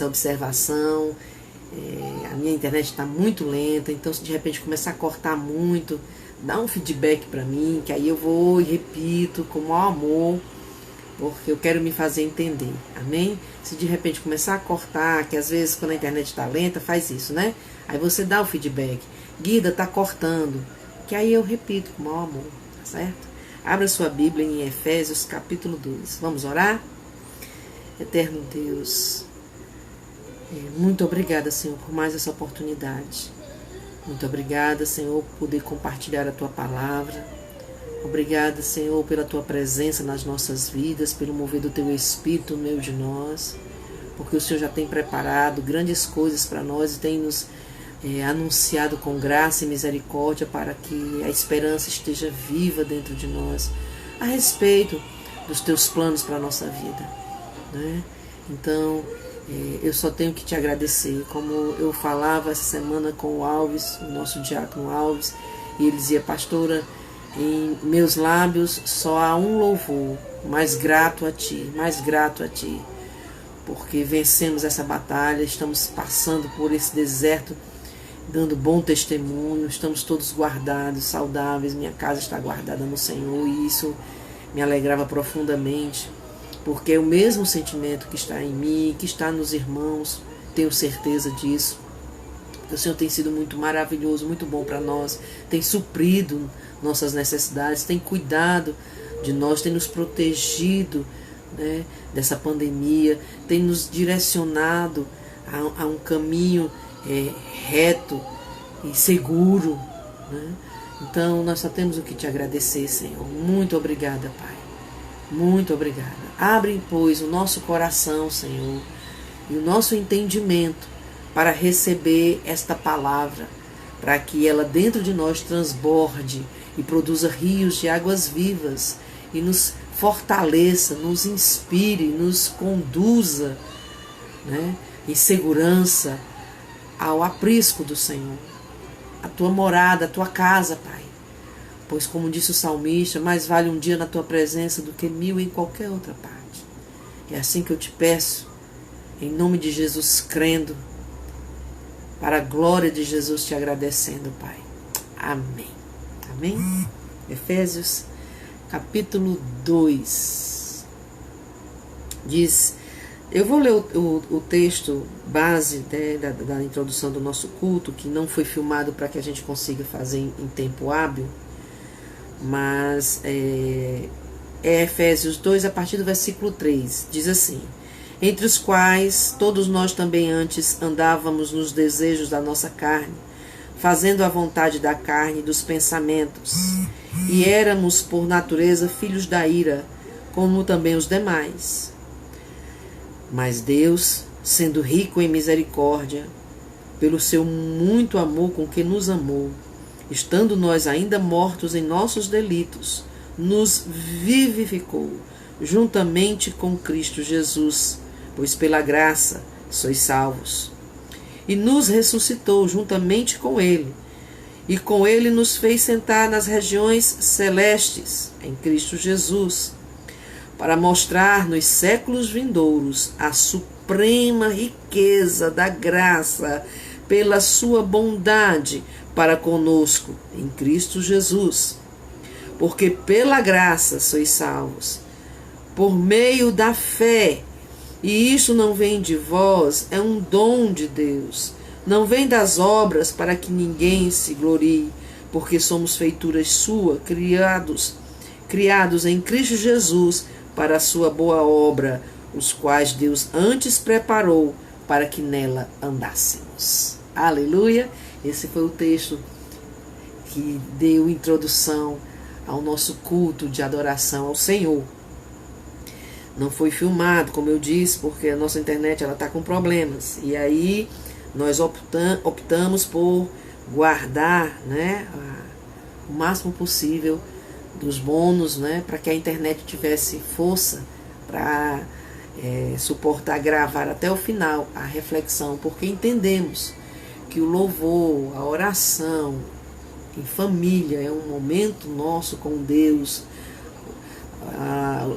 observação. A minha internet está muito lenta, então se de repente começar a cortar muito, dá um feedback para mim, que aí eu vou e repito com o maior amor, porque eu quero me fazer entender, amém? Se de repente começar a cortar, que às vezes quando a internet está lenta, faz isso, né? Aí você dá o feedback, Guida, tá cortando, que aí eu repito com o maior amor, tá certo? Abra sua Bíblia em Efésios capítulo 2, vamos orar? Eterno Deus, muito obrigada, Senhor, por mais essa oportunidade. Muito obrigada, Senhor, por poder compartilhar a Tua palavra. Obrigada, Senhor, pela Tua presença nas nossas vidas, pelo mover do Teu Espírito no meio de nós, porque o Senhor já tem preparado grandes coisas para nós e tem nos anunciado com graça e misericórdia para que a esperança esteja viva dentro de nós a respeito dos Teus planos para a nossa vida, né? Então, eu só tenho que te agradecer, como eu falava essa semana com o Alves, o nosso diácono Alves, e ele dizia, pastora, em meus lábios só há um louvor, mais grato a Ti, porque vencemos essa batalha, estamos passando por esse deserto, dando bom testemunho, estamos todos guardados, saudáveis, minha casa está guardada no Senhor, e isso me alegrava profundamente, porque é o mesmo sentimento que está em mim, que está nos irmãos, tenho certeza disso. O Senhor tem sido muito maravilhoso, muito bom para nós, tem suprido nossas necessidades, tem cuidado de nós, tem nos protegido, né, dessa pandemia, tem nos direcionado a um caminho reto e seguro, né? Então nós só temos o que te agradecer, Senhor. Muito obrigada, Pai. Muito obrigada. Abre, pois, o nosso coração, Senhor, e o nosso entendimento para receber esta palavra, para que ela dentro de nós transborde e produza rios de águas vivas e nos fortaleça, nos inspire, nos conduza, né, em segurança ao aprisco do Senhor, a tua morada, a tua casa, Pai. Pois, como disse o salmista, mais vale um dia na tua presença do que 1000 em qualquer outra parte. É assim que eu te peço, em nome de Jesus, crendo, para a glória de Jesus, te agradecendo, Pai. Amém. Amém? Efésios, capítulo 2. Diz, eu vou ler o texto base, né, da introdução do nosso culto, que não foi filmado para que a gente consiga fazer em tempo hábil, mas é Efésios 2, a partir do versículo 3, diz assim, entre os quais todos nós também antes andávamos nos desejos da nossa carne, fazendo a vontade da carne e dos pensamentos, e éramos por natureza filhos da ira, como também os demais. Mas Deus, sendo rico em misericórdia, pelo seu muito amor com que nos amou, estando nós ainda mortos em nossos delitos, nos vivificou, juntamente com Cristo Jesus, pois pela graça sois salvos. E nos ressuscitou juntamente com Ele, e com Ele nos fez sentar nas regiões celestes, em Cristo Jesus, para mostrar nos séculos vindouros a suprema riqueza da graça pela sua bondade para conosco em Cristo Jesus. Porque pela graça sois salvos, por meio da fé, e isso não vem de vós, é um dom de Deus, não vem das obras para que ninguém se glorie, porque somos feituras suas, criados em Cristo Jesus para a sua boa obra, os quais Deus antes preparou para que nela andássemos. Aleluia! Esse foi o texto que deu introdução ao nosso culto de adoração ao Senhor. Não foi filmado, como eu disse, porque a nossa internet está com problemas. E aí nós optamos por guardar, né, o máximo possível dos bônus, né, para que a internet tivesse força para suportar gravar até o final a reflexão, porque entendemos que o louvor, a oração em família é um momento nosso com Deus.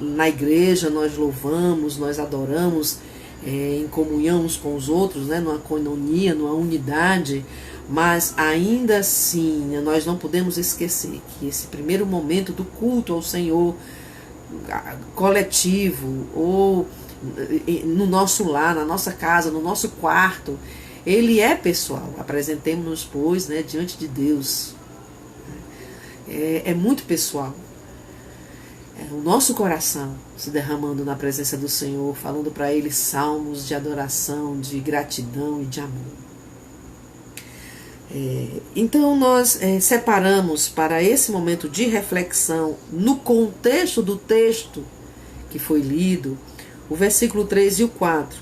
Na igreja nós louvamos, nós adoramos em comunhão uns com os outros, né, numa coinonia, numa unidade, mas ainda assim nós não podemos esquecer que esse primeiro momento do culto ao Senhor coletivo, ou no nosso lar, na nossa casa, no nosso quarto, ele é pessoal. Apresentemos-nos, pois, né, diante de Deus. É muito pessoal. É o nosso coração se derramando na presença do Senhor, falando para Ele salmos de adoração, de gratidão e de amor. Então nós separamos para esse momento de reflexão, no contexto do texto que foi lido, o versículo 3 e o 4,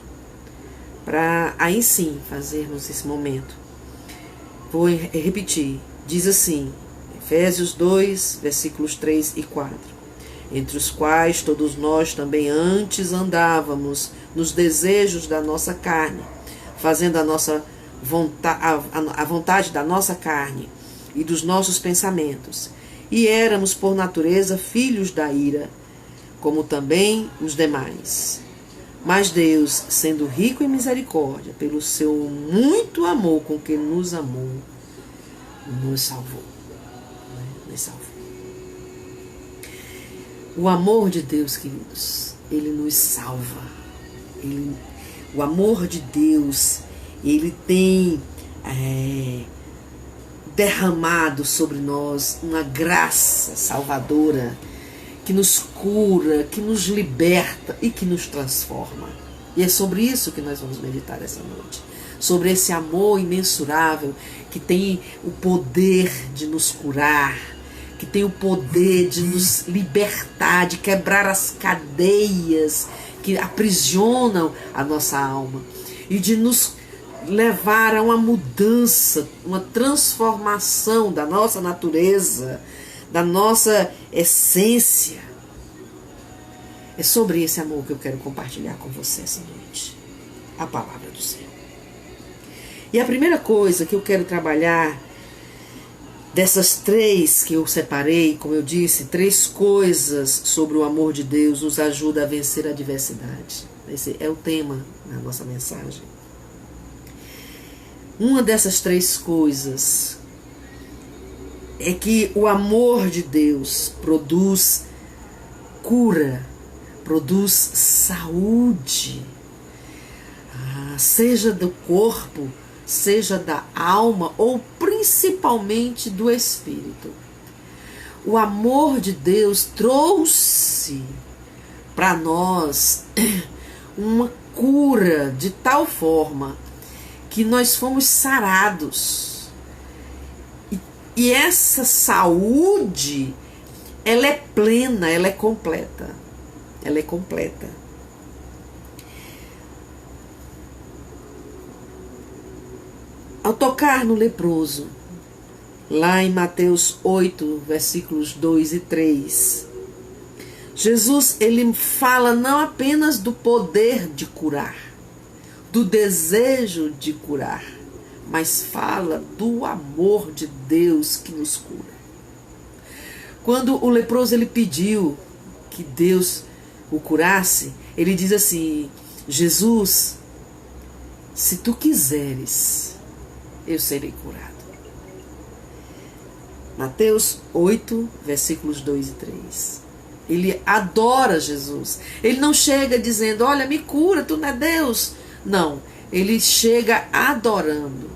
para aí sim fazermos esse momento. Vou repetir, diz assim, Efésios 2, versículos 3 e 4. Entre os quais todos nós também antes andávamos nos desejos da nossa carne, fazendo a vontade da nossa carne e dos nossos pensamentos, e éramos por natureza filhos da ira, como também os demais. Mas Deus, sendo rico em misericórdia, pelo seu muito amor com que nos amou, nos salvou. Nos salvou. O amor de Deus, queridos, ele nos salva. O amor de Deus, ele tem derramado sobre nós uma graça salvadora que nos cura, que nos liberta e que nos transforma. E é sobre isso que nós vamos meditar essa noite. Sobre esse amor imensurável que tem o poder de nos curar, que tem o poder de nos libertar, de quebrar as cadeias que aprisionam a nossa alma e de nos levar a uma mudança, uma transformação da nossa natureza, da nossa essência. É sobre esse amor que eu quero compartilhar com você essa noite, a palavra do Senhor. E a primeira coisa que eu quero trabalhar, dessas três que eu separei, como eu disse, 3 coisas sobre o amor de Deus nos ajuda a vencer a adversidade. Esse é o tema da nossa mensagem. Uma dessas 3 coisas é que o amor de Deus produz cura, produz saúde, seja do corpo, seja da alma ou principalmente do espírito. O amor de Deus trouxe para nós uma cura de tal forma que nós fomos sarados. E essa saúde, ela é plena, ela é completa. Ela é completa. Ao tocar no leproso, lá em Mateus 8, versículos 2 e 3, Jesus, ele fala não apenas do poder de curar, do desejo de curar, mas fala do amor de Deus que nos cura. Quando o leproso ele pediu que Deus o curasse, ele diz assim: Jesus, se tu quiseres, eu serei curado. Mateus 8, versículos 2 e 3. Ele adora Jesus. Ele não chega dizendo: olha, me cura, tu não é Deus. Não, ele chega adorando.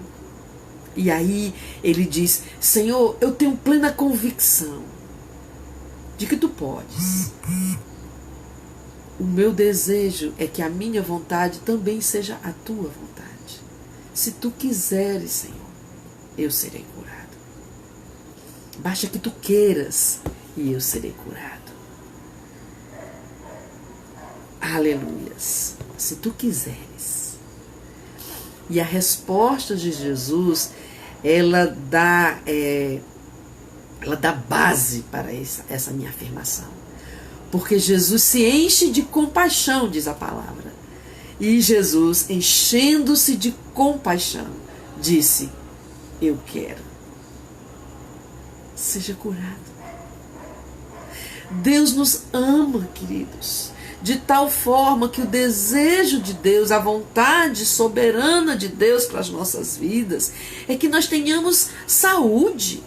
E aí ele diz: Senhor, eu tenho plena convicção de que tu podes. O meu desejo é que a minha vontade também seja a tua vontade. Se tu quiseres, Senhor, eu serei curado. Basta que tu queiras e eu serei curado. Aleluias. Se tu quiseres. E a resposta de Jesus, ela dá base para essa minha afirmação. Porque Jesus se enche de compaixão, diz a palavra. E Jesus, enchendo-se de compaixão, disse: eu quero. Seja curado. Deus nos ama, queridos. de tal forma que o desejo de Deus, a vontade soberana de Deus para as nossas vidas, é que nós tenhamos saúde.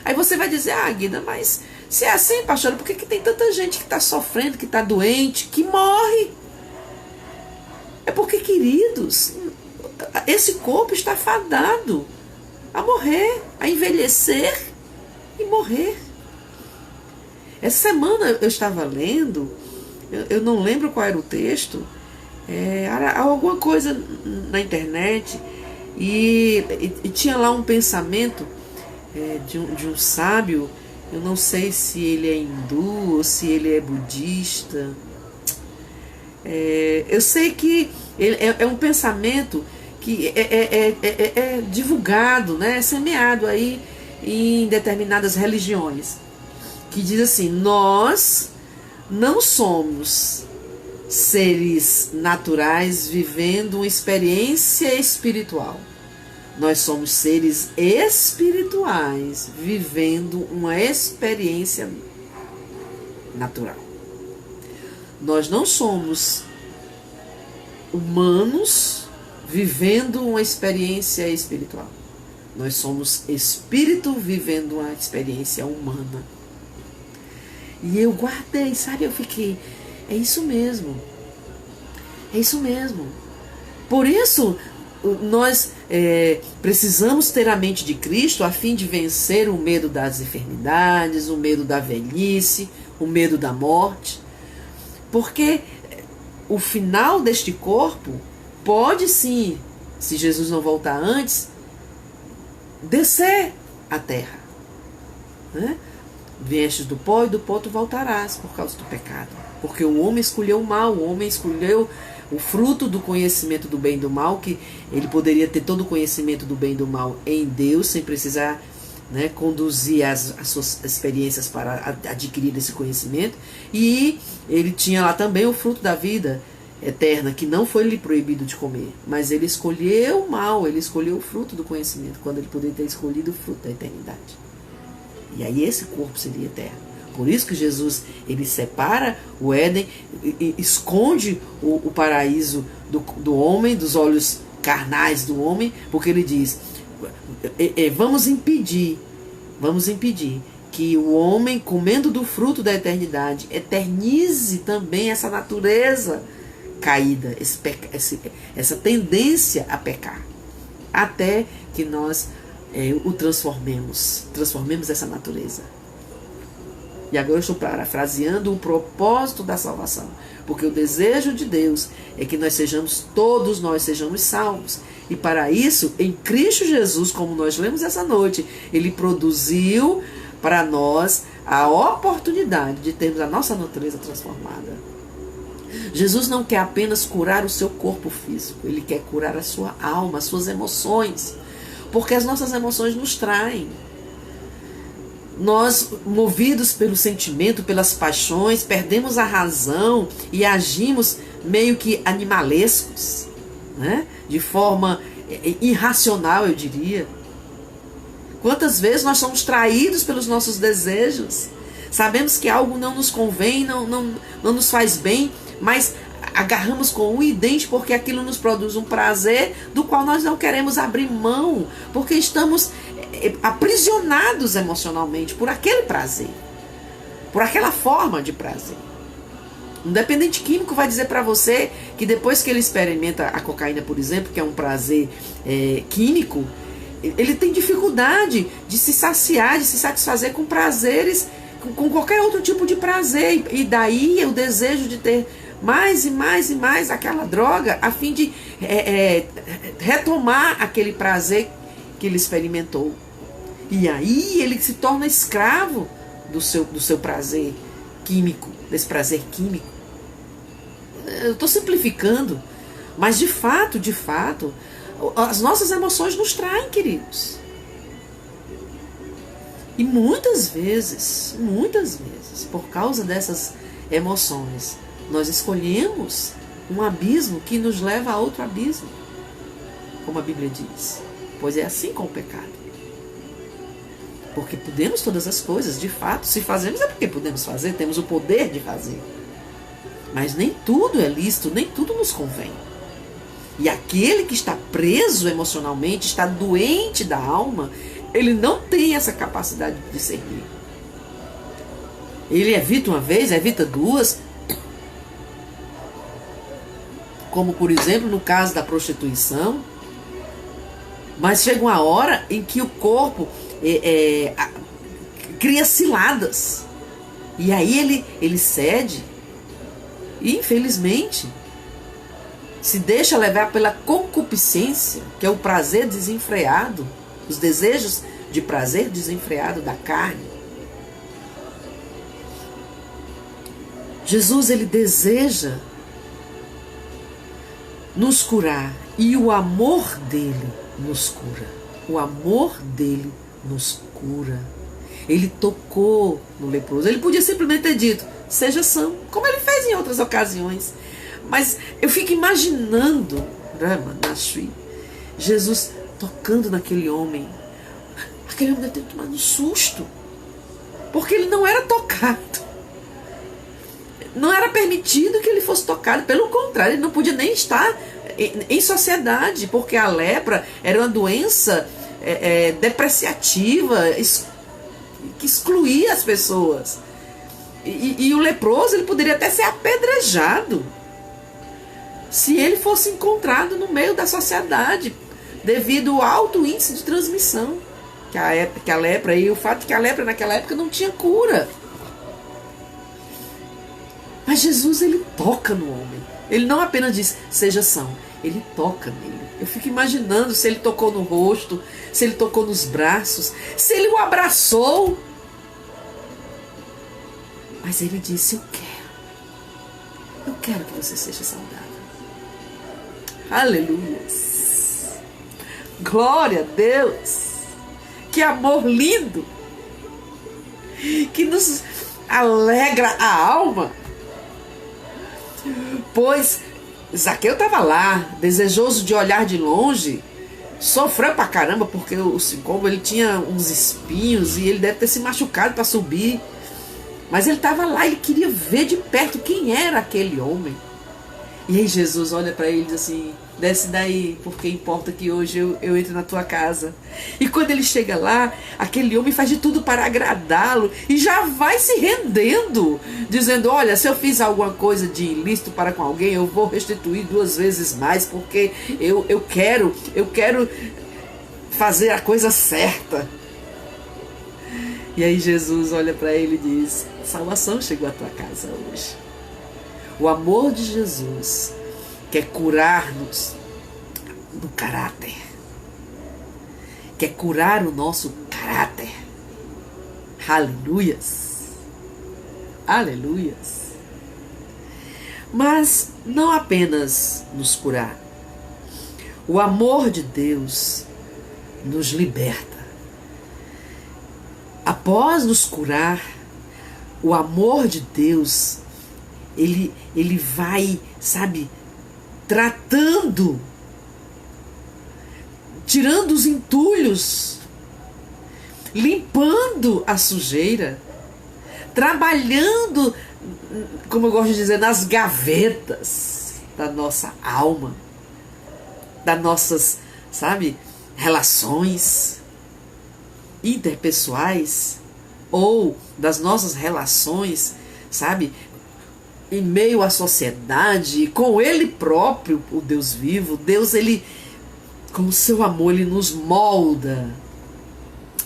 Aí você vai dizer, Guida, mas se é assim, pastora, por que tem tanta gente que está sofrendo, que está doente, que morre? É porque, queridos, esse corpo está fadado a morrer, a envelhecer e morrer. Essa semana eu estava lendo, eu não lembro qual era o texto, era alguma coisa na internet, e tinha lá um pensamento de um sábio, eu não sei se ele é hindu ou se ele é budista. Eu sei que é um pensamento que é divulgado, né, é semeado aí em determinadas religiões, que diz assim: nós não somos seres naturais vivendo uma experiência espiritual. Nós somos seres espirituais vivendo uma experiência natural. Nós não somos humanos vivendo uma experiência espiritual. Nós somos espírito vivendo uma experiência humana. E eu guardei, sabe? Eu fiquei, é isso mesmo. É isso mesmo. Por isso, nós precisamos ter a mente de Cristo a fim de vencer o medo das enfermidades, o medo da velhice, o medo da morte. Porque o final deste corpo pode sim, se Jesus não voltar antes, descer à terra, né? Viestes do pó e do pó tu voltarás por causa do pecado. Porque o homem escolheu o mal, o homem escolheu o fruto do conhecimento do bem e do mal, que ele poderia ter todo o conhecimento do bem e do mal em Deus, sem precisar, né, conduzir as suas experiências para adquirir esse conhecimento. E ele tinha lá também o fruto da vida eterna, que não foi lhe proibido de comer, mas ele escolheu o mal, ele escolheu o fruto do conhecimento, quando ele poderia ter escolhido o fruto da eternidade. E aí esse corpo seria eterno. Por isso que Jesus, ele separa o Éden, e esconde o paraíso do homem, dos olhos carnais do homem, porque ele diz, vamos impedir que o homem, comendo do fruto da eternidade, eternize também essa natureza caída, essa tendência a pecar, até que nós o transformemos essa natureza. E agora eu estou parafraseando o propósito da salvação, porque o desejo de Deus é que todos nós sejamos salvos. E para isso, em Cristo Jesus, como nós lemos essa noite, Ele produziu para nós a oportunidade de termos a nossa natureza transformada. Jesus não quer apenas curar o seu corpo físico, Ele quer curar a sua alma, as suas emoções, porque as nossas emoções nos traem. Nós, movidos pelo sentimento, pelas paixões, perdemos a razão e agimos meio que animalescos, né? De forma irracional, eu diria. Quantas vezes nós somos traídos pelos nossos desejos? Sabemos que algo não nos convém, não nos faz bem, mas agarramos com unha e dente porque aquilo nos produz um prazer do qual nós não queremos abrir mão, porque estamos aprisionados emocionalmente por aquele prazer, por aquela forma de prazer. Um dependente químico vai dizer para você que depois que ele experimenta a cocaína, por exemplo, que é um prazer químico, ele tem dificuldade de se saciar, de se satisfazer com prazeres, com qualquer outro tipo de prazer, e daí o desejo de ter mais e mais e mais aquela droga, a fim de retomar aquele prazer que ele experimentou. E aí ele se torna escravo do seu prazer químico, desse prazer químico. Eu estou simplificando, mas de fato, as nossas emoções nos traem, queridos. E muitas vezes, por causa dessas emoções, nós escolhemos um abismo que nos leva a outro abismo, como a Bíblia diz. Pois é assim com o pecado. Porque podemos todas as coisas, de fato, se fazemos é porque podemos fazer, temos o poder de fazer. Mas nem tudo é lícito, nem tudo nos convém. E aquele que está preso emocionalmente, está doente da alma, ele não tem essa capacidade de discernir. Ele evita uma vez, evita duas. Como, por exemplo, no caso da prostituição. Mas chega uma hora em que o corpo cria ciladas. E aí ele cede. E, infelizmente, se deixa levar pela concupiscência, que é o prazer desenfreado, os desejos de prazer desenfreado da carne. Jesus, ele deseja nos curar, e o amor dele nos cura. O amor dele nos cura. Ele tocou no leproso. Ele podia simplesmente ter dito, seja são, como ele fez em outras ocasiões. Mas eu fico imaginando, Jesus tocando naquele homem. Aquele homem deve ter tomado um susto. Porque ele não era tocado. Não era permitido que ele fosse tocado. Pelo contrário, ele não podia nem estar em sociedade. Porque a lepra era uma doença depreciativa, que excluía as pessoas. E o leproso, ele poderia até ser apedrejado se ele fosse encontrado no meio da sociedade, devido ao alto índice de transmissão que a lepra, e o fato de que a lepra naquela época não tinha cura. Mas Jesus, ele toca no homem. Ele não apenas diz, seja são, ele toca nele. Eu fico imaginando se ele tocou no rosto, se ele tocou nos braços, se ele o abraçou. Mas ele disse, eu quero que você seja saudável. Aleluia. Glória a Deus. Que amor lindo. Que nos alegra a alma. Pois Zaqueu estava lá, desejoso de olhar de longe, sofreu pra caramba, porque o sicômoro, ele tinha uns espinhos e ele deve ter se machucado para subir. Mas ele estava lá, ele queria ver de perto quem era aquele homem. E aí Jesus olha para ele e diz assim, desce daí, porque importa que hoje eu entre na tua casa. E quando ele chega lá, aquele homem faz de tudo para agradá-lo e já vai se rendendo, dizendo, olha, se eu fiz alguma coisa de ilícito para com alguém, eu vou restituir 2 vezes mais, porque eu quero fazer a coisa certa. E aí Jesus olha para ele e diz, salvação chegou à tua casa hoje. O amor de Jesus quer curar-nos no caráter. Quer curar o nosso caráter. Aleluias. Aleluias. Mas não apenas nos curar. O amor de Deus nos liberta. Após nos curar, o amor de Deus, ele vai, sabe, tratando, tirando os entulhos, limpando a sujeira, trabalhando, como eu gosto de dizer, nas gavetas da nossa alma, das nossas, sabe, relações interpessoais ou das nossas relações, sabe, em meio à sociedade, com Ele próprio, o Deus vivo. Deus, Ele, com o seu amor, Ele nos molda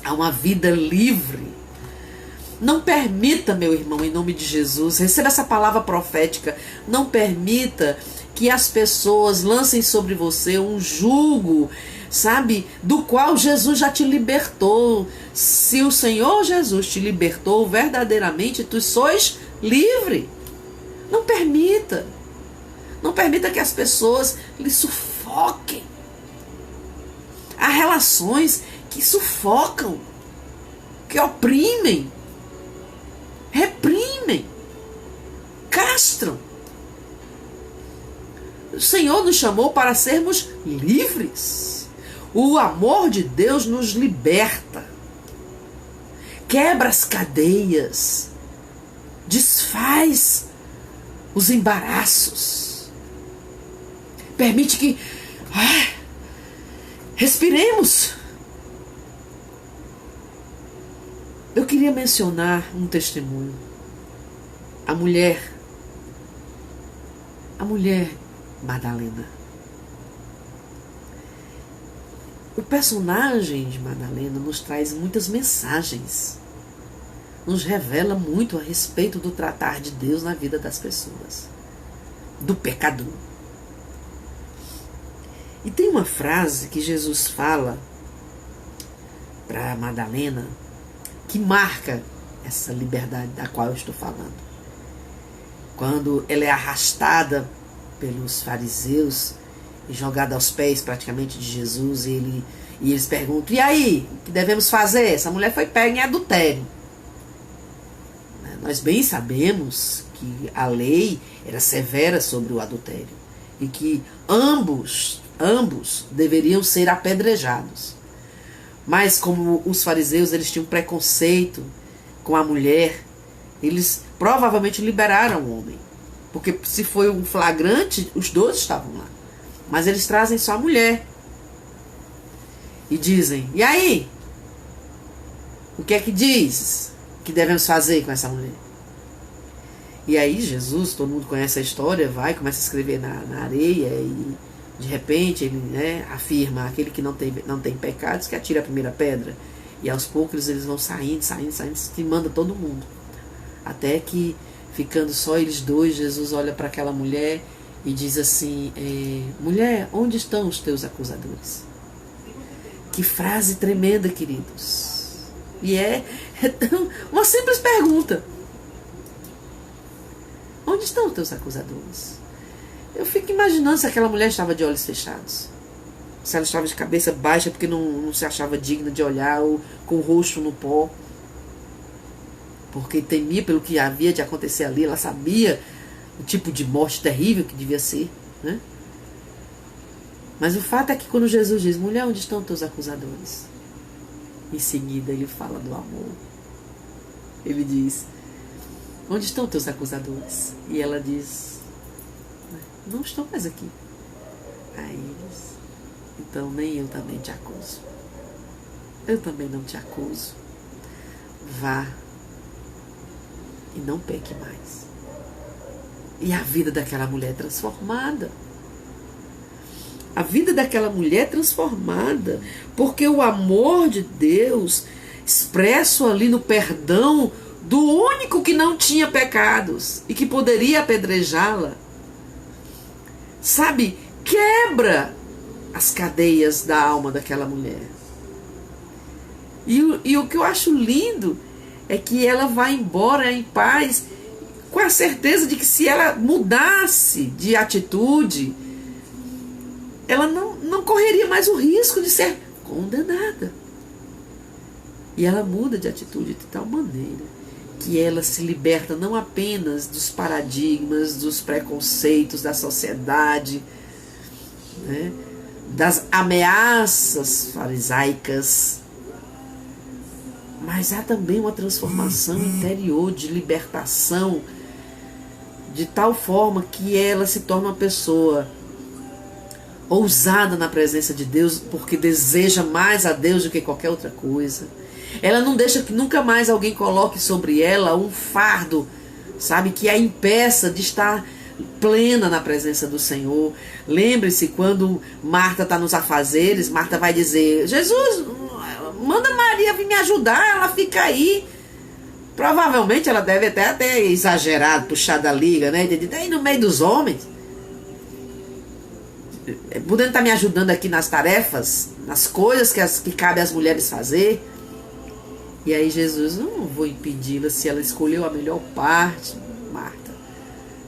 a uma vida livre. Não permita, meu irmão, em nome de Jesus, receba essa palavra profética, não permita que as pessoas lancem sobre você um jugo, sabe, do qual Jesus já te libertou. Se o Senhor Jesus te libertou verdadeiramente, tu sois livre. Não permita. Não permita que as pessoas lhe sufoquem. Há relações que sufocam, que oprimem, reprimem, castram. O Senhor nos chamou para sermos livres. O amor de Deus nos liberta. Quebra as cadeias. Desfaz os embaraços. Permite que respiremos. Eu queria mencionar um testemunho. A mulher Madalena. O personagem de Madalena nos traz muitas mensagens. Nos revela muito a respeito do tratar de Deus na vida das pessoas. Do pecador. E tem uma frase que Jesus fala para Madalena que marca essa liberdade da qual eu estou falando. Quando ela é arrastada pelos fariseus e jogada aos pés praticamente de Jesus, e eles perguntam: e aí, o que devemos fazer? Essa mulher foi pega em adultério. Nós bem sabemos que a lei era severa sobre o adultério e que ambos deveriam ser apedrejados. Mas como os fariseus eles tinham preconceito com a mulher, eles provavelmente liberaram o homem. Porque se foi um flagrante, os dois estavam lá. Mas eles trazem só a mulher. E dizem: e aí? O que é que diz que devemos fazer com essa mulher? E aí Jesus, todo mundo conhece a história, começa a escrever na areia e de repente ele afirma: aquele que não tem pecados que atira a primeira pedra. E aos poucos eles vão saindo, e manda todo mundo. Até que, ficando só eles dois, Jesus olha para aquela mulher e diz assim: mulher, onde estão os teus acusadores? Que frase tremenda, queridos. E é uma simples pergunta. Onde estão os teus acusadores? Eu fico imaginando se aquela mulher estava de olhos fechados. Se ela estava de cabeça baixa porque não se achava digna de olhar, ou com o rosto no pó. Porque temia pelo que havia de acontecer ali. Ela sabia o tipo de morte terrível que devia ser, né? Mas o fato é que quando Jesus diz: mulher, onde estão teus acusadores? Em seguida ele fala do amor. Ele diz: onde estão teus acusadores? E ela diz: não estão mais aqui. Aí eles: então nem eu também te acuso. Eu também não te acuso. Vá e não peque mais. E a vida daquela mulher transformada. A vida daquela mulher transformada. Porque o amor de Deus, expresso ali no perdão do único que não tinha pecados e que poderia apedrejá-la, sabe, quebra as cadeias da alma daquela mulher. E o que eu acho lindo é que ela vai embora em paz, com a certeza de que se ela mudasse de atitude, ela não correria mais o risco de ser condenada. E ela muda de atitude de tal maneira que ela se liberta não apenas dos paradigmas, dos preconceitos da sociedade, né, das ameaças farisaicas, mas há também uma transformação interior de libertação, de tal forma que ela se torna uma pessoa ousada na presença de Deus, porque deseja mais a Deus do que qualquer outra coisa. Ela não deixa que nunca mais alguém coloque sobre ela um fardo, sabe, que a impeça de estar plena na presença do Senhor. Lembre-se, quando Marta está nos afazeres, Marta vai dizer: Jesus, manda Maria vir me ajudar, ela fica aí. Provavelmente ela deve até ter exagerado, puxado a liga, né? Está aí no meio dos homens, podendo estar me ajudando aqui nas tarefas, nas coisas que cabe às mulheres fazer. E aí Jesus: não vou impedi-la se ela escolheu a melhor parte, Marta.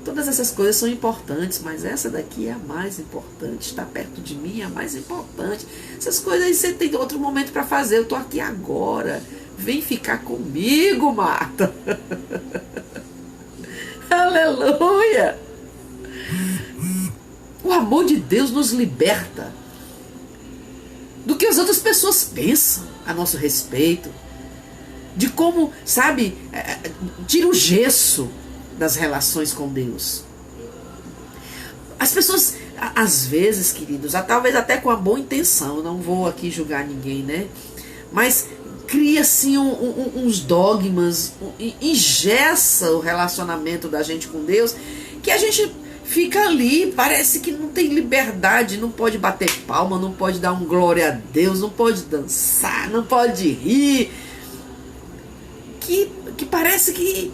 Todas essas coisas são importantes, mas essa daqui é a mais importante. Estar perto de mim é a mais importante. Essas coisas aí você tem outro momento para fazer. Eu estou aqui agora. Vem ficar comigo, Marta. Aleluia! O amor de Deus nos liberta do que as outras pessoas pensam a nosso respeito. De como, sabe, tira o gesso das relações com Deus. As pessoas, às vezes, queridos, talvez até com a boa intenção, não vou aqui julgar ninguém, né? Mas cria assim uns dogmas, engessa o relacionamento da gente com Deus, que a gente fica ali, parece que não tem liberdade, não pode bater palma, não pode dar um glória a Deus, não pode dançar, não pode rir. Que parece que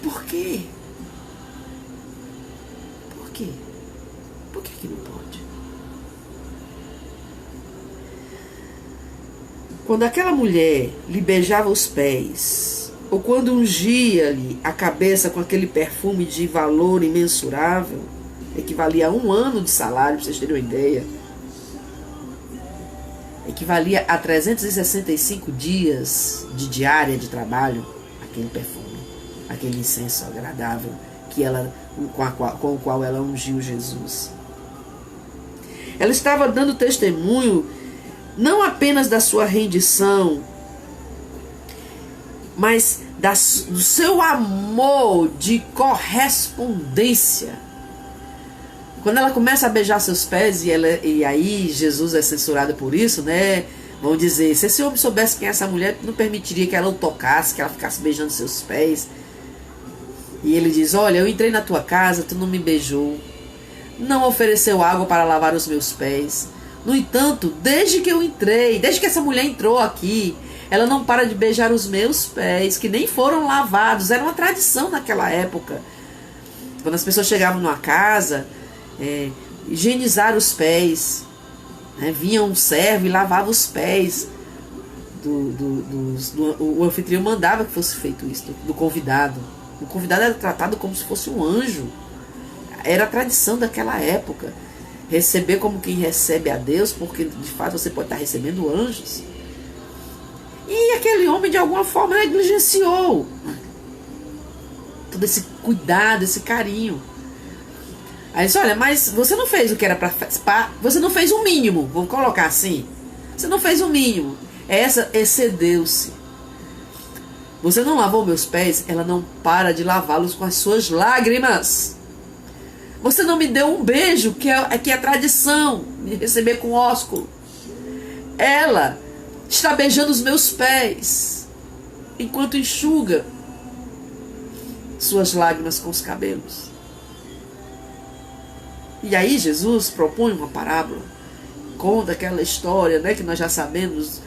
por quê? Por quê? Por que não pode? Quando aquela mulher lhe beijava os pés, ou quando ungia-lhe a cabeça com aquele perfume de valor imensurável, equivalia a 1 ano de salário, para vocês terem uma ideia, equivalia a 365 dias de diária de trabalho, aquele perfume, aquele incenso agradável com o qual ela ungiu Jesus. Ela estava dando testemunho não apenas da sua rendição, mas do seu amor de correspondência. Quando ela começa a beijar seus pés, e aí Jesus é censurado por isso, né? Vão dizer, se esse homem soubesse quem é essa mulher, não permitiria que ela o tocasse, que ela ficasse beijando seus pés. E ele diz, olha, eu entrei na tua casa, tu não me beijou, não ofereceu água para lavar os meus pés. No entanto, desde que eu entrei, desde que essa mulher entrou aqui, ela não para de beijar os meus pés, que nem foram lavados. Era uma tradição naquela época. Quando as pessoas chegavam numa casa, higienizar os pés, né? Vinha um servo e lavava os pés. O anfitrião mandava que fosse feito isso, do convidado. O convidado era tratado como se fosse um anjo. Era a tradição daquela época. Receber como quem recebe a Deus, porque de fato você pode estar recebendo anjos. E aquele homem de alguma forma negligenciou todo esse cuidado, esse carinho. Aí disse, olha, mas você não fez o que era para... Você não fez o mínimo, vou colocar assim. Você não fez o mínimo. Essa excedeu-se. Você não lavou meus pés, ela não para de lavá-los com as suas lágrimas. Você não me deu um beijo, que é tradição, de receber com ósculo. Ela está beijando os meus pés, enquanto enxuga suas lágrimas com os cabelos. E aí Jesus propõe uma parábola, conta aquela história, né, que nós já sabemos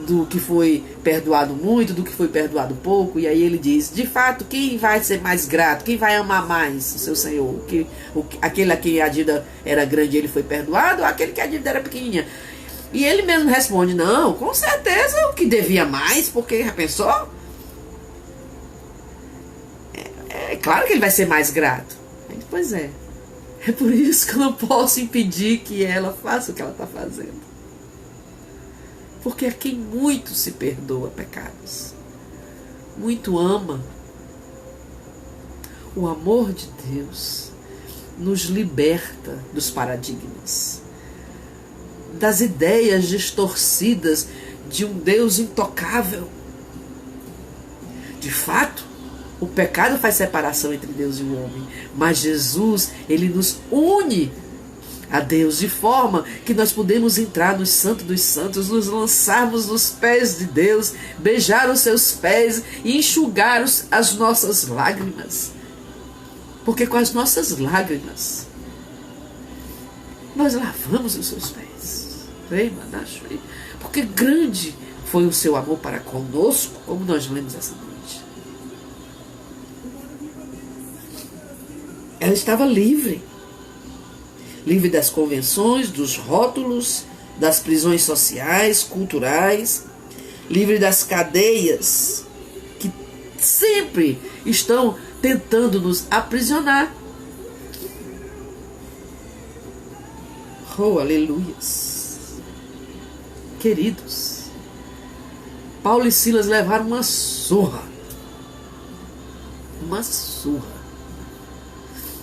do que foi perdoado muito, do que foi perdoado pouco. E aí ele diz, de fato, quem vai ser mais grato, quem vai amar mais o seu Senhor? Aquele a quem a dívida era grande, ele foi perdoado, ou aquele que a dívida era pequenininha? E ele mesmo responde, não, com certeza o que devia mais, porque já pensou? É claro que ele vai ser mais grato. Pois é por isso que eu não posso impedir que ela faça o que ela está fazendo. Porque a quem muito se perdoa pecados, muito ama. O amor de Deus nos liberta dos paradigmas, das ideias distorcidas de um Deus intocável. De fato, o pecado faz separação entre Deus e o homem, mas Jesus, ele nos une a Deus, de forma que nós podemos entrar no Santo dos Santos, nos lançarmos nos pés de Deus, beijar os seus pés e enxugar as nossas lágrimas. Porque com as nossas lágrimas nós lavamos os seus pés. Porque grande foi o seu amor para conosco, como nós lemos essa noite. Ela estava livre das convenções, dos rótulos, das prisões sociais, culturais, livre das cadeias que sempre estão tentando nos aprisionar. Oh, aleluias! Queridos, Paulo e Silas levaram uma surra.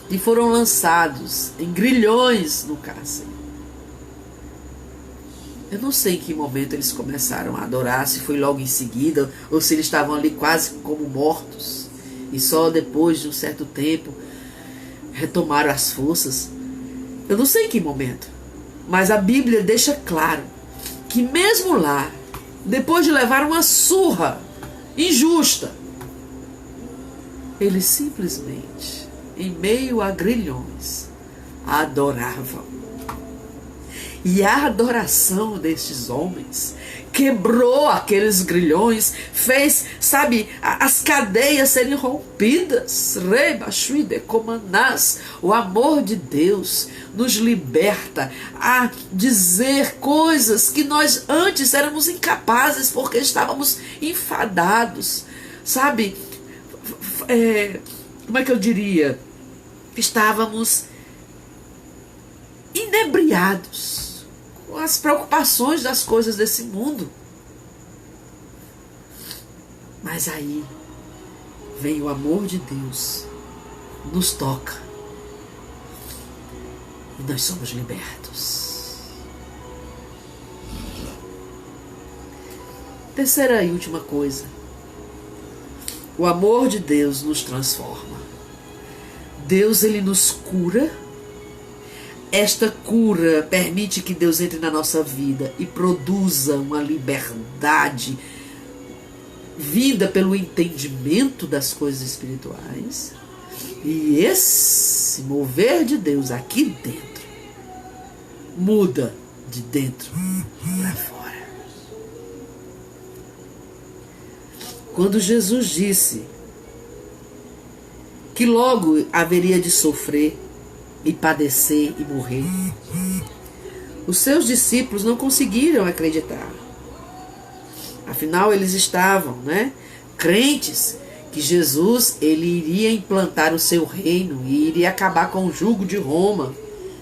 E foram lançados em grilhões no cárcere. Eu não sei em que momento eles começaram a adorar, se foi logo em seguida, ou se eles estavam ali quase como mortos. e só depois de um certo tempo retomaram as forças. Eu não sei em que momento, mas a Bíblia deixa claro que mesmo lá, depois de levar uma surra injusta, eles simplesmente, em meio a grilhões, adoravam. E a adoração destes homens quebrou aqueles grilhões, fez, sabe, as cadeias serem rompidas. O amor de Deus nos liberta a dizer coisas que nós antes éramos incapazes porque estávamos enfadados, sabe? Como é que eu diria? Estávamos inebriados com as preocupações das coisas desse mundo. Mas aí vem o amor de Deus, nos toca e nós somos libertos. Terceira e última coisa: o amor de Deus nos transforma. Deus, ele nos cura. Esta cura permite que Deus entre na nossa vida e produza uma liberdade vinda pelo entendimento das coisas espirituais. E esse mover de Deus aqui dentro muda de dentro para fora. Quando Jesus disse que logo haveria de sofrer e padecer e morrer, os seus discípulos não conseguiram acreditar. Afinal, eles estavam, crentes que Jesus, ele iria implantar o seu reino e iria acabar com o jugo de Roma.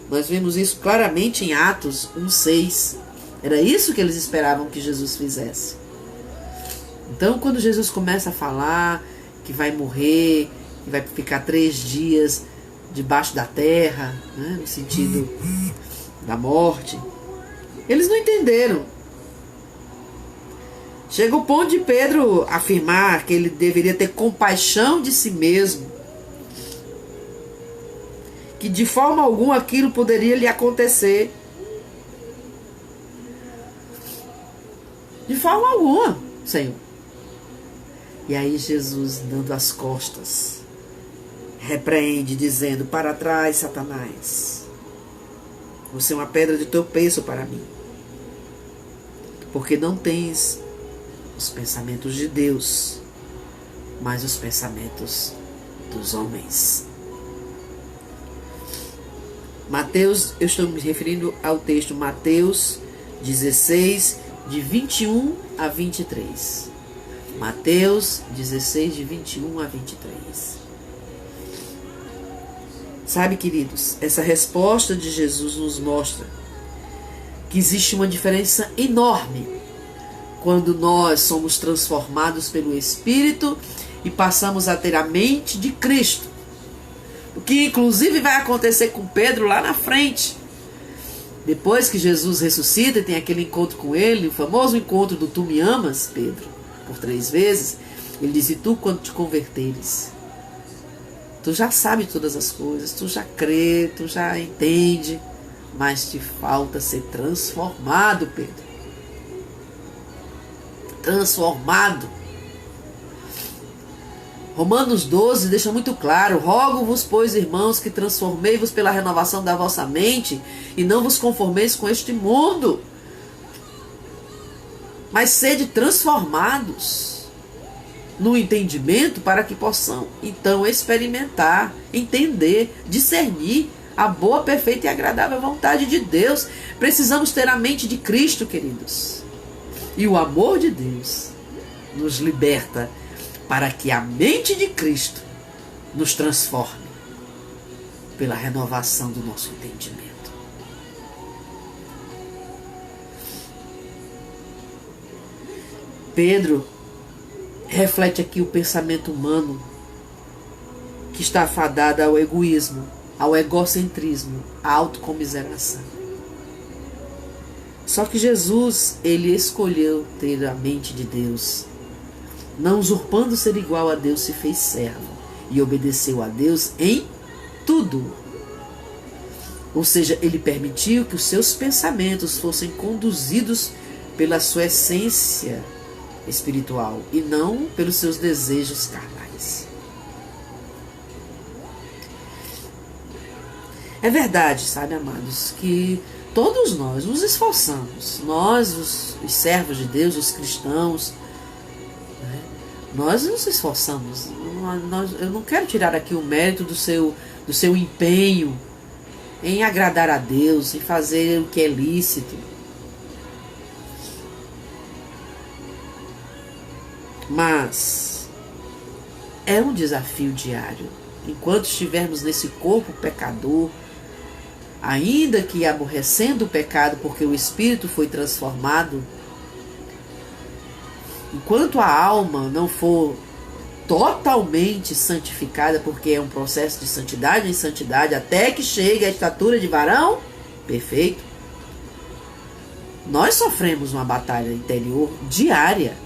Nós vemos isso claramente em Atos 1:6. Era isso que eles esperavam que Jesus fizesse. Então, quando Jesus começa a falar que vai morrer, que vai ficar 3 dias debaixo da terra, no sentido da morte, eles não entenderam. Chega o ponto de Pedro afirmar que ele deveria ter compaixão de si mesmo, que de forma alguma aquilo poderia lhe acontecer. De forma alguma, Senhor. E aí Jesus, dando as costas, repreende, dizendo: para trás, Satanás, você é uma pedra de tropeço para mim, porque não tens os pensamentos de Deus, mas os pensamentos dos homens. Mateus, eu estou me referindo ao texto Mateus 16, de 21 a 23. Mateus 16, de 21 a 23. Sabe, queridos, essa resposta de Jesus nos mostra que existe uma diferença enorme quando nós somos transformados pelo Espírito e passamos a ter a mente de Cristo. O que inclusive vai acontecer com Pedro lá na frente. Depois que Jesus ressuscita e tem aquele encontro com ele, o famoso encontro do "tu me amas, Pedro", por 3 vezes, ele diz: e tu, quando te converteres, tu já sabe todas as coisas, tu já crê, tu já entende, mas te falta ser transformado, Pedro. Transformado. Romanos 12 deixa muito claro: rogo-vos, pois, irmãos, que transformei-vos pela renovação da vossa mente, e não vos conformeis com este mundo, mas sede transformados no entendimento, para que possam então experimentar, entender, discernir a boa, perfeita e agradável vontade de Deus. Precisamos ter a mente de Cristo, queridos. E o amor de Deus nos liberta para que a mente de Cristo nos transforme pela renovação do nosso entendimento. Pedro reflete aqui o pensamento humano que está fadado ao egoísmo, ao egocentrismo, à autocomiseração. Só que Jesus, ele escolheu ter a mente de Deus. Não usurpando ser igual a Deus, se fez servo. e obedeceu a Deus em tudo. Ou seja, ele permitiu que os seus pensamentos fossem conduzidos pela sua essência espiritual e não pelos seus desejos carnais. É verdade, sabe, amados, que todos nós nos esforçamos, nós, os servos de Deus, os cristãos, né, nós nos esforçamos. Eu não quero tirar aqui o mérito do seu empenho em agradar a Deus, em fazer o que é lícito. Mas é um desafio diário. Enquanto estivermos nesse corpo pecador, ainda que aborrecendo o pecado porque o espírito foi transformado, enquanto a alma não for totalmente santificada, porque é um processo de santidade em santidade, até que chegue à estatura de varão perfeito, nós sofremos uma batalha interior diária.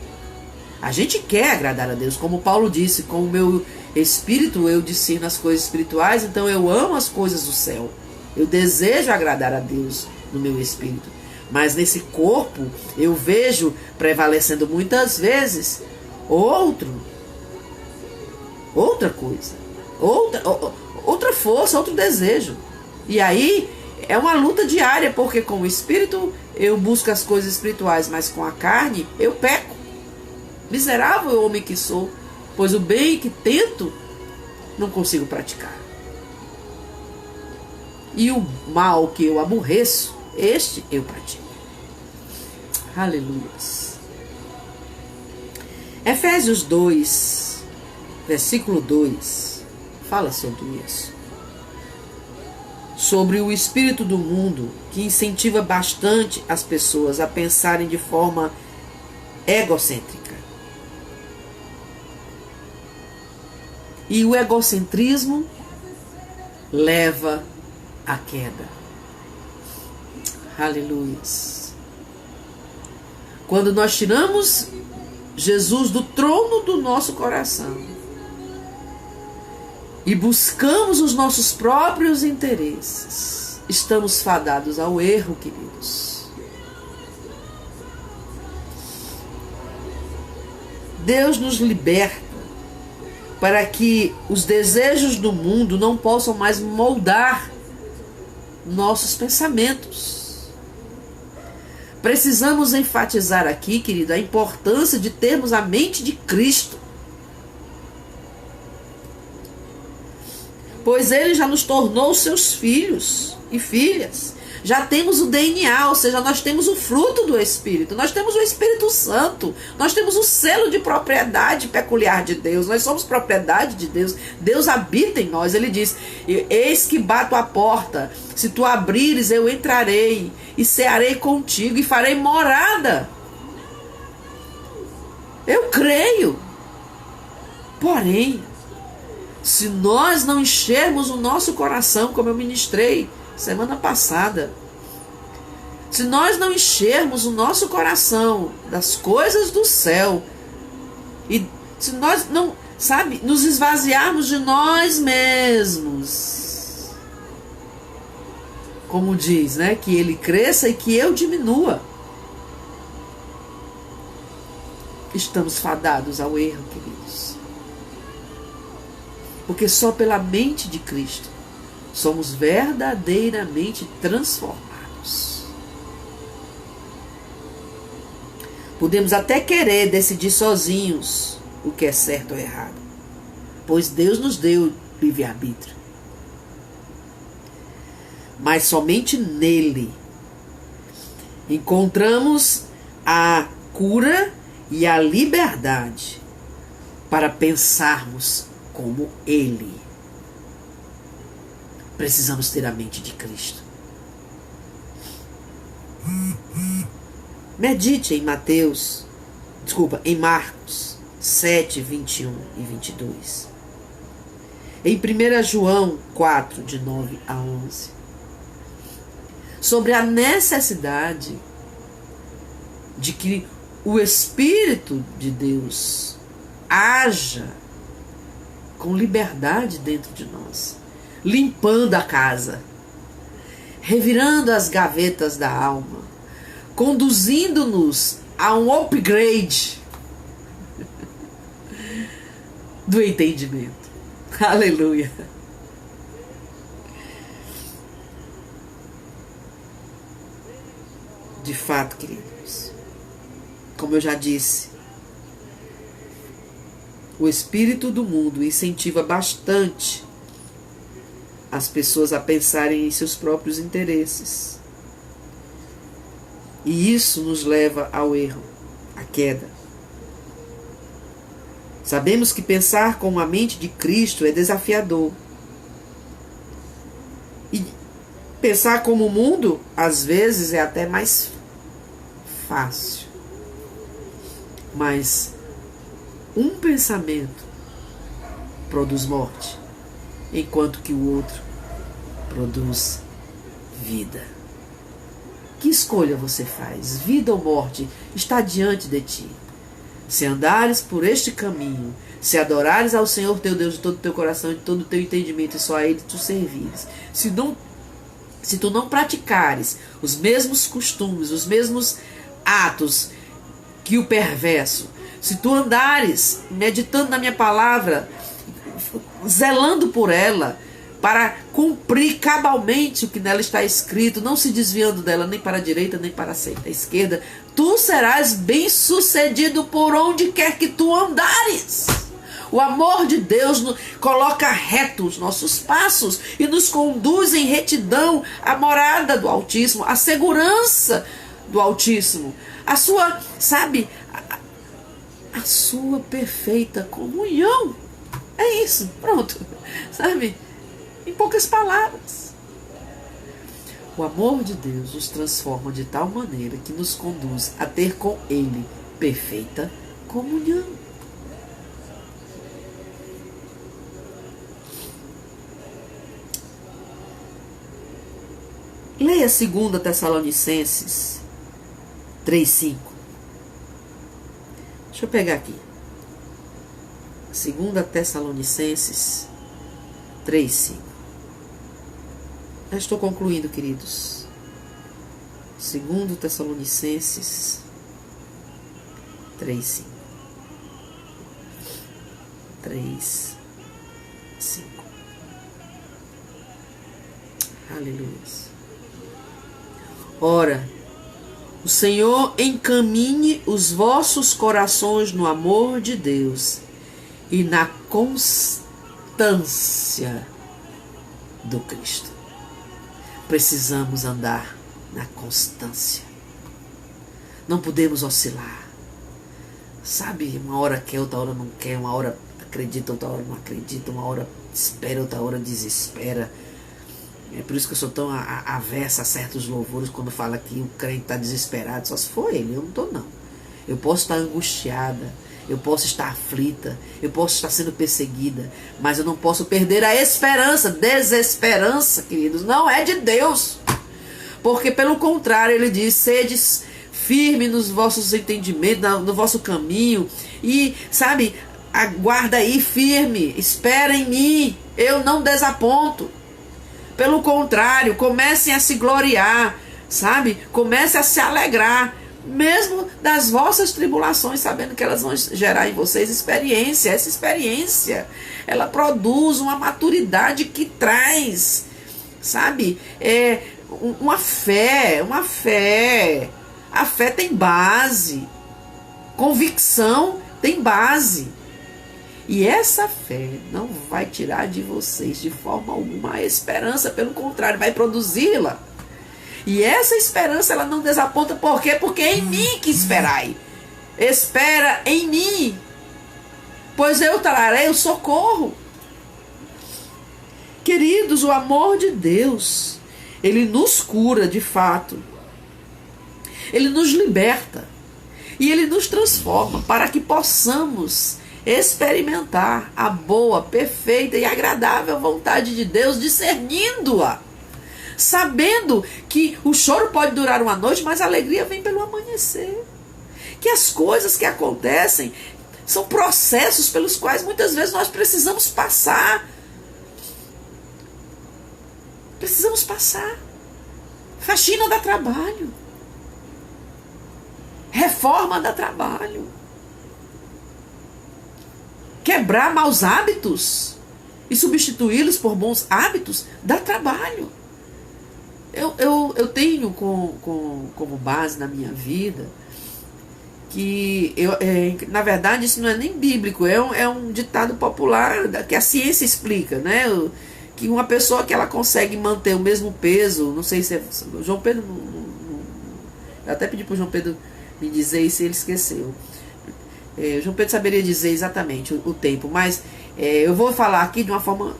A gente quer agradar a Deus, como Paulo disse, com o meu espírito eu discerno as coisas espirituais, então eu amo as coisas do céu. Eu desejo agradar a Deus no meu espírito. Mas nesse corpo eu vejo prevalecendo muitas vezes outra coisa, outra força, outro desejo. E aí é uma luta diária, porque com o espírito eu busco as coisas espirituais, mas com a carne eu peco. Miserável homem que sou, pois o bem que tento não consigo praticar. E o mal que eu aborreço, este eu pratico. Aleluia. Efésios 2, versículo 2, fala sobre isso. Sobre o espírito do mundo que incentiva bastante as pessoas a pensarem de forma egocêntrica. E o egocentrismo leva à queda. Aleluia. Quando nós tiramos Jesus do trono do nosso coração e buscamos os nossos próprios interesses, estamos fadados ao erro, queridos. Deus nos liberta para que os desejos do mundo não possam mais moldar nossos pensamentos. Precisamos enfatizar aqui, querido, a importância de termos a mente de Cristo. Pois Ele já nos tornou seus filhos e filhas. Já temos o DNA, ou seja, nós temos o fruto do Espírito, nós temos o Espírito Santo, nós temos o selo de propriedade peculiar de Deus, nós somos propriedade de Deus, Deus habita em nós. Ele diz: eis que bato a porta, se tu abrires eu entrarei e cearei contigo e farei morada. Eu creio. Porém, se nós não enchermos o nosso coração, como eu ministrei semana passada, se nós não enchermos o nosso coração das coisas do céu, e se nós não, nos esvaziarmos de nós mesmos, como diz, né, que Ele cresça e que eu diminua, estamos fadados ao erro, queridos. Porque só pela mente de Cristo somos verdadeiramente transformados. Podemos até querer decidir sozinhos o que é certo ou errado, pois Deus nos deu livre-arbítrio. Mas somente nele encontramos a cura e a liberdade para pensarmos como Ele. Precisamos ter a mente de Cristo. Medite em em Marcos 7, 21 e 22. Em 1 João 4, de 9 a 11. Sobre a necessidade de que o Espírito de Deus haja com liberdade dentro de nós, limpando a casa, revirando as gavetas da alma, conduzindo-nos a um upgrade do entendimento. Aleluia. De fato, queridos, como eu já disse, o espírito do mundo incentiva bastante as pessoas a pensarem em seus próprios interesses. E isso nos leva ao erro, à queda. Sabemos que pensar com a mente de Cristo é desafiador. E pensar como o mundo, às vezes, é até mais fácil. Mas um pensamento produz morte, enquanto que o outro produz vida. Que escolha você faz? Vida ou morte está diante de ti. Se andares por este caminho, se adorares ao Senhor teu Deus de todo o teu coração, de todo o teu entendimento, e só a Ele tu servires. Se tu não praticares os mesmos costumes, os mesmos atos que o perverso, se tu andares meditando na minha palavra, zelando por ela, para cumprir cabalmente o que nela está escrito, não se desviando dela nem para a direita, nem para a esquerda, tu serás bem-sucedido por onde quer que tu andares. O amor de Deus coloca reto os nossos passos e nos conduz em retidão à morada do Altíssimo, à segurança do Altíssimo, a sua, sabe, a sua perfeita comunhão. É isso, pronto, sabe? Em poucas palavras. O amor de Deus nos transforma de tal maneira que nos conduz a ter com Ele perfeita comunhão. Leia 2 Tessalonicenses 3:5. Deixa eu pegar aqui. 2 Tessalonicenses 3:5. Já estou concluindo, queridos. 2 Tessalonicenses 3:5. 3:5. Aleluia. Ora, o Senhor encaminhe os vossos corações no amor de Deus e na constância do Cristo. Precisamos andar na constância. Não podemos oscilar. Sabe, uma hora quer, outra hora não quer, uma hora acredita, outra hora não acredita, uma hora espera, outra hora desespera. É por isso que eu sou tão aversa a certos louvores quando fala que o crente está desesperado. Só se for ele, eu não estou não. Eu posso estar angustiada, eu posso estar aflita, eu posso estar sendo perseguida, mas eu não posso perder a esperança. Desesperança, queridos, não é de Deus. Porque pelo contrário, ele diz: sedes firme nos vossos entendimentos, no vosso caminho. E, sabe, aguarda aí firme, espera em mim, eu não desaponto. Pelo contrário, comecem a se gloriar, sabe? Comecem a se alegrar, mesmo das vossas tribulações, sabendo que elas vão gerar em vocês experiência. Essa experiência, ela produz uma maturidade que traz, sabe? Uma fé. A fé tem base. Convicção tem base. E essa fé não vai tirar de vocês de forma alguma a esperança, pelo contrário, vai produzi-la. E essa esperança, ela não desaponta, por quê? Porque é em mim que esperai. Espera em mim, pois eu trarei o socorro. Queridos, o amor de Deus, ele nos cura de fato. Ele nos liberta. E ele nos transforma para que possamos experimentar a boa, perfeita e agradável vontade de Deus, discernindo-a, sabendo que o choro pode durar uma noite, mas a alegria vem pelo amanhecer, que as coisas que acontecem São processos pelos quais muitas vezes nós precisamos passar. Precisamos passar. Faxina dá trabalho. Reforma dá trabalho. Quebrar maus hábitos e substituí-los por bons hábitos dá trabalho. Eu tenho como base na minha vida que, na verdade, isso não é nem bíblico, é um ditado popular que a ciência explica, né? Que uma pessoa que ela consegue manter o mesmo peso, não sei se é João Pedro, eu até pedi para o João Pedro me dizer isso e ele esqueceu. O João Pedro saberia dizer exatamente o tempo, mas eu vou falar aqui de uma forma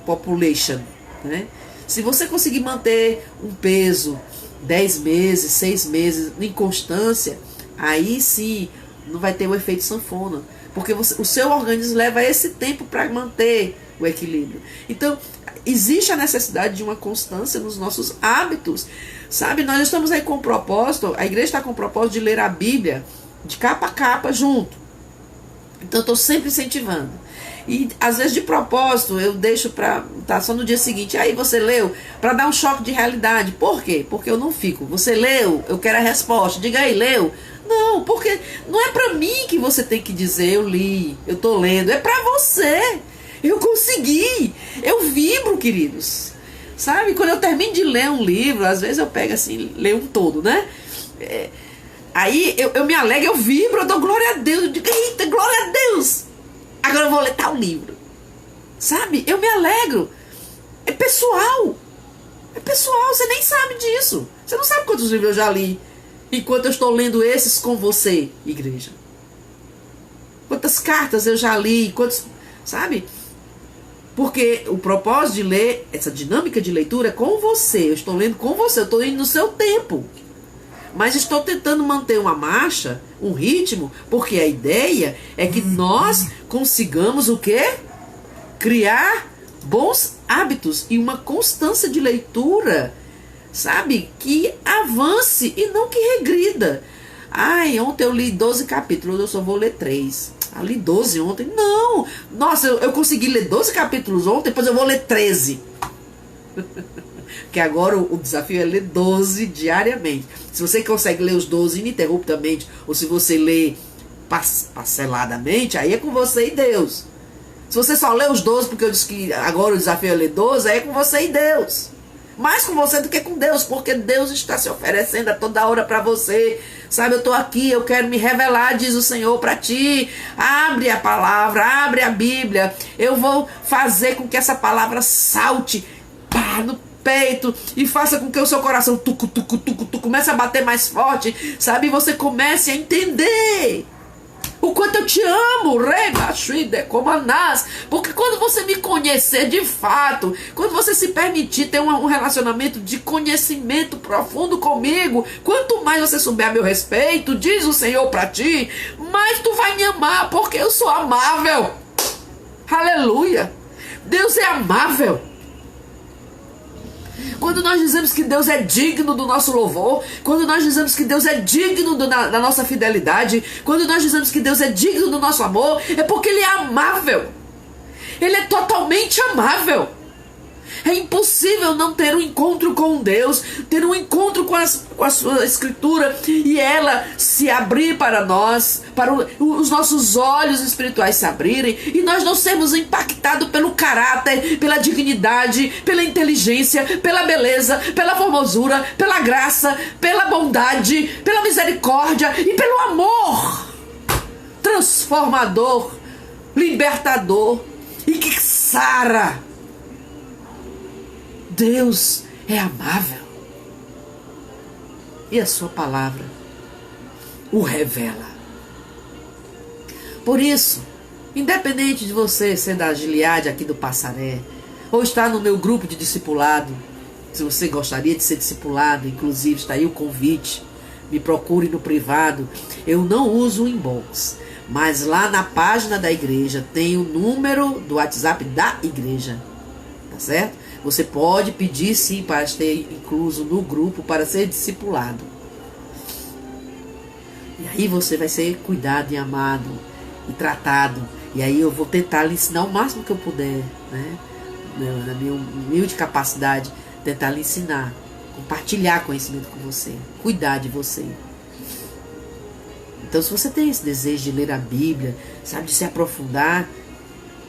population, né? Se você conseguir manter um peso 10 meses, 6 meses, em constância, aí sim não vai ter o efeito sanfona, porque o seu organismo leva esse tempo para manter o equilíbrio. Então, existe a necessidade de uma constância nos nossos hábitos, sabe? Nós estamos aí com o propósito, a igreja está com o propósito de ler a Bíblia de capa a capa junto. Então, eu estou sempre incentivando. E às vezes de propósito eu deixo para tá só no dia seguinte. Aí você leu, para dar um choque de realidade. Por quê? Porque eu não fico. Você leu, eu quero a resposta. Diga aí, leu? Não, porque não é para mim que você tem que dizer eu li, eu tô lendo. É para você. Eu consegui. Eu vibro, queridos. Sabe? Quando eu termino de ler um livro, às vezes eu pego assim, leio um todo, né? Aí eu me alegro, eu vibro, eu dou glória a Deus. Eu digo, eita, glória a Deus. Agora eu vou ler tal livro. Sabe? Eu me alegro. É pessoal. É pessoal. Você nem sabe disso. Você não sabe quantos livros eu já li enquanto eu estou lendo esses com você, igreja. Quantas cartas eu já li. Sabe? Porque o propósito de ler, essa dinâmica de leitura é com você. Eu estou lendo com você. Eu estou indo no seu tempo. Mas estou tentando manter uma marcha, um ritmo, porque a ideia é que nós consigamos o quê? Criar bons hábitos e uma constância de leitura, sabe? Que avance e não que regrida. Ai, ontem eu li 12 capítulos, eu só vou ler 3. Ah, li 12 ontem. Não! Nossa, eu consegui ler 12 capítulos ontem, depois eu vou ler 13. Porque agora o desafio é ler 12 diariamente. Se você consegue ler os 12 ininterruptamente, ou se você lê parceladamente, aí é com você e Deus. Se você só lê os 12 porque eu disse que agora o desafio é ler 12, aí é com você e Deus. Mais com você do que com Deus, porque Deus está se oferecendo a toda hora para você. Sabe, eu estou aqui, eu quero me revelar, diz o Senhor, para ti. Abre a palavra, abre a Bíblia. Eu vou fazer com que essa palavra salte no peito e faça com que o seu coração comece a bater mais forte, sabe? E você comece a entender o quanto eu te amo, porque quando você me conhecer de fato, quando você se permitir ter um relacionamento de conhecimento profundo comigo, quanto mais você souber a meu respeito, diz o Senhor pra ti, mais tu vai me amar, porque eu sou amável. Aleluia. Deus é amável. Quando nós dizemos que Deus é digno do nosso louvor, quando nós dizemos que Deus é digno da nossa fidelidade, quando nós dizemos que Deus é digno do nosso amor, é porque Ele é amável. Ele é totalmente amável. É impossível não ter um encontro com Deus, ter um encontro com a sua escritura e ela se abrir para nós, para os nossos olhos espirituais se abrirem e nós não sermos impactados pelo caráter, pela dignidade, pela inteligência, pela beleza, pela formosura, pela graça, pela bondade, pela misericórdia e pelo amor transformador, libertador e que sara. Deus é amável e a sua palavra o revela. Por isso, independente de você ser da Gileade aqui do Passaré ou estar no meu grupo de discipulado, se você gostaria de ser discipulado, inclusive está aí o convite, me procure no privado. Eu não uso o inbox, mas lá na página da igreja tem o número do WhatsApp da igreja, tá certo? Você pode pedir sim para ser incluso no grupo para ser discipulado. E aí você vai ser cuidado e amado. e tratado. E aí eu vou tentar lhe ensinar o máximo que eu puder, né? Na minha humilde capacidade, tentar lhe ensinar, compartilhar conhecimento com você, cuidar de você. Então, se você tem esse desejo de ler a Bíblia, sabe, de se aprofundar,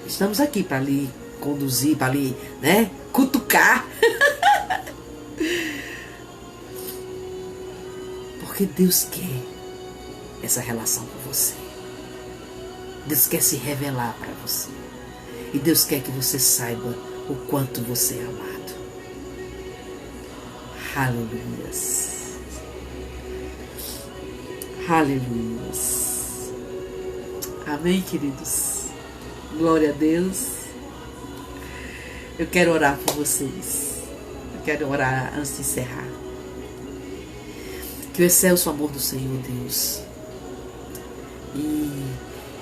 estamos aqui para lhe conduzir, para lhe, né, cutucar. Porque Deus quer essa relação com você. Deus quer se revelar para você. E Deus quer que você saiba o quanto você é amado. Aleluias. Aleluias. Amém, queridos? Glória a Deus. Eu quero orar por vocês. Eu quero orar antes de encerrar. Que o excelso amor do Senhor Deus e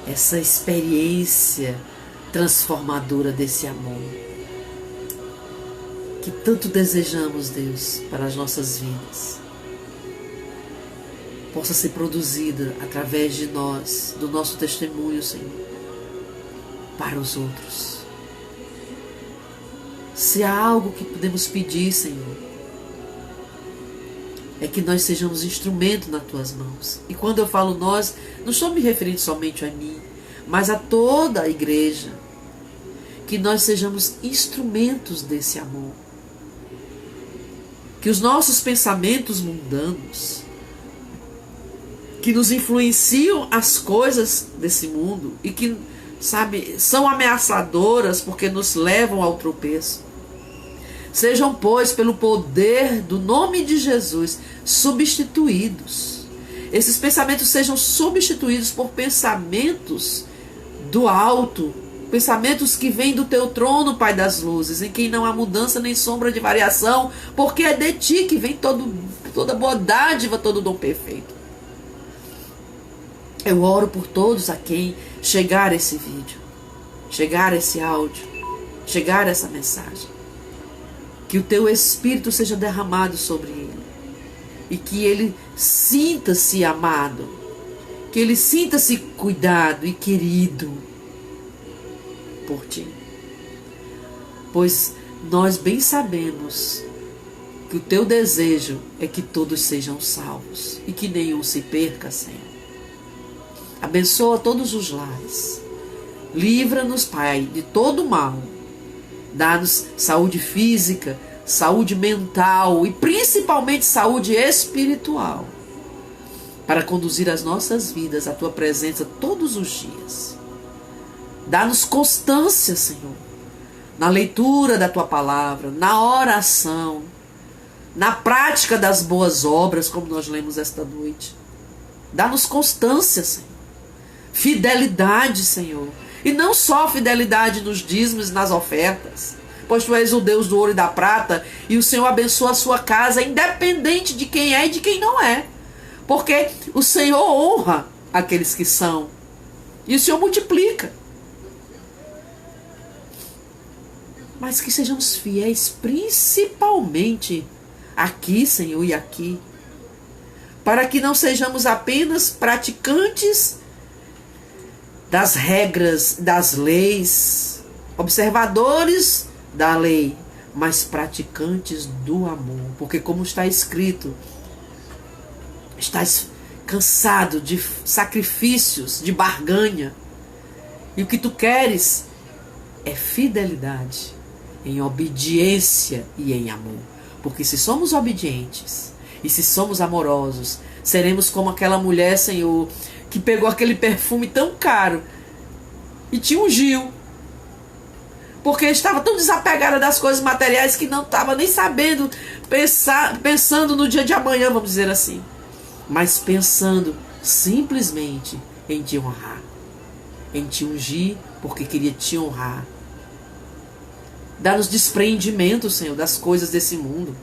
essa experiência transformadora desse amor que tanto desejamos, Deus, para as nossas vidas, possa ser produzida através de nós, do nosso testemunho, Senhor, para os outros. Se há algo que podemos pedir, Senhor, é que nós sejamos instrumento nas tuas mãos. E quando eu falo nós, não estou me referindo somente a mim, mas a toda a igreja. Que nós sejamos instrumentos desse amor. Que os nossos pensamentos mundanos, que nos influenciam as coisas desse mundo e que, sabe, são ameaçadoras porque nos levam ao tropeço, sejam, pois, pelo poder do nome de Jesus, substituídos. Esses pensamentos sejam substituídos por pensamentos do alto, pensamentos que vêm do teu trono, Pai das luzes, em quem não há mudança nem sombra de variação, porque é de ti que vem toda boa dádiva, todo dom perfeito. Eu oro por todos a quem chegar esse vídeo, chegar esse áudio, chegar essa mensagem. Que o teu Espírito seja derramado sobre ele. E que ele sinta-se amado. Que ele sinta-se cuidado e querido por ti. Pois nós bem sabemos que o teu desejo é que todos sejam salvos. E que nenhum se perca, Senhor. Abençoa todos os lares. Livra-nos, Pai, de todo mal. Dá-nos saúde física, saúde mental e principalmente saúde espiritual, para conduzir as nossas vidas à tua presença todos os dias. Dá-nos constância, Senhor, na leitura da tua palavra, na oração, na prática das boas obras, como nós lemos esta noite. Dá-nos constância, Senhor, fidelidade, Senhor. E não só fidelidade nos dízimos e nas ofertas, pois tu és o Deus do ouro e da prata, e o Senhor abençoa a sua casa, independente de quem é e de quem não é. Porque o Senhor honra aqueles que são, e o Senhor multiplica. Mas que sejamos fiéis, principalmente aqui, Senhor, e aqui, para que não sejamos apenas praticantes das regras, das leis, observadores da lei, mas praticantes do amor. Porque como está escrito, estás cansado de sacrifícios, de barganha, e o que tu queres é fidelidade, em obediência e em amor. Porque se somos obedientes e se somos amorosos, seremos como aquela mulher, Senhor, que pegou aquele perfume tão caro e te ungiu, porque estava tão desapegada das coisas materiais que não estava nem sabendo pensando no dia de amanhã, vamos dizer assim, mas pensando simplesmente em te honrar, em te ungir, porque queria te honrar. Dá-nos desprendimento, Senhor, das coisas desse mundo.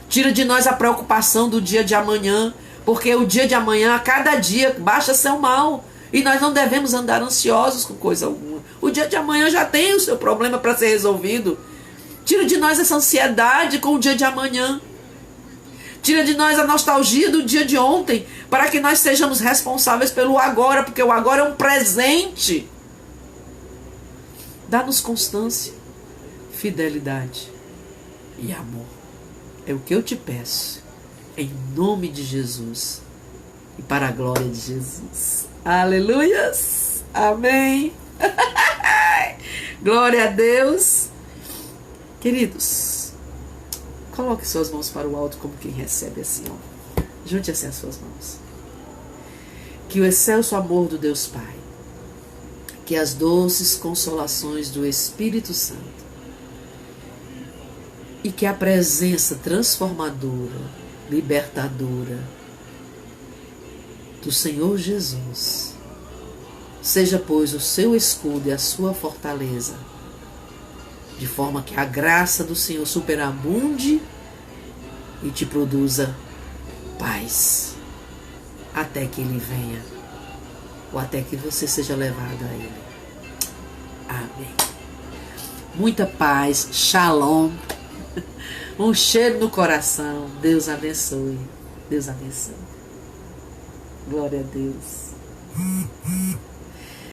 Tira de nós a preocupação do dia de amanhã, porque o dia de amanhã, a cada dia, basta ser o mal. E nós não devemos andar ansiosos com coisa alguma. O dia de amanhã já tem o seu problema para ser resolvido. Tira de nós essa ansiedade com o dia de amanhã. Tira de nós a nostalgia do dia de ontem, para que nós sejamos responsáveis pelo agora, porque o agora é um presente. Dá-nos constância, fidelidade e amor. É o que eu te peço, em nome de Jesus e para a glória de Jesus. Aleluias! Amém! Glória a Deus! Queridos, coloque suas mãos para o alto como quem recebe assim, ó. Junte assim as suas mãos. Que o excelso amor do Deus Pai, que as doces consolações do Espírito Santo e que a presença transformadora, libertadora do Senhor Jesus seja, pois, o seu escudo e a sua fortaleza, de forma que a graça do Senhor superabunde e te produza paz até que Ele venha, ou até que você seja levado a Ele. Amém. Muita paz, shalom, um cheiro no coração. Deus abençoe. Deus abençoe. Glória a Deus.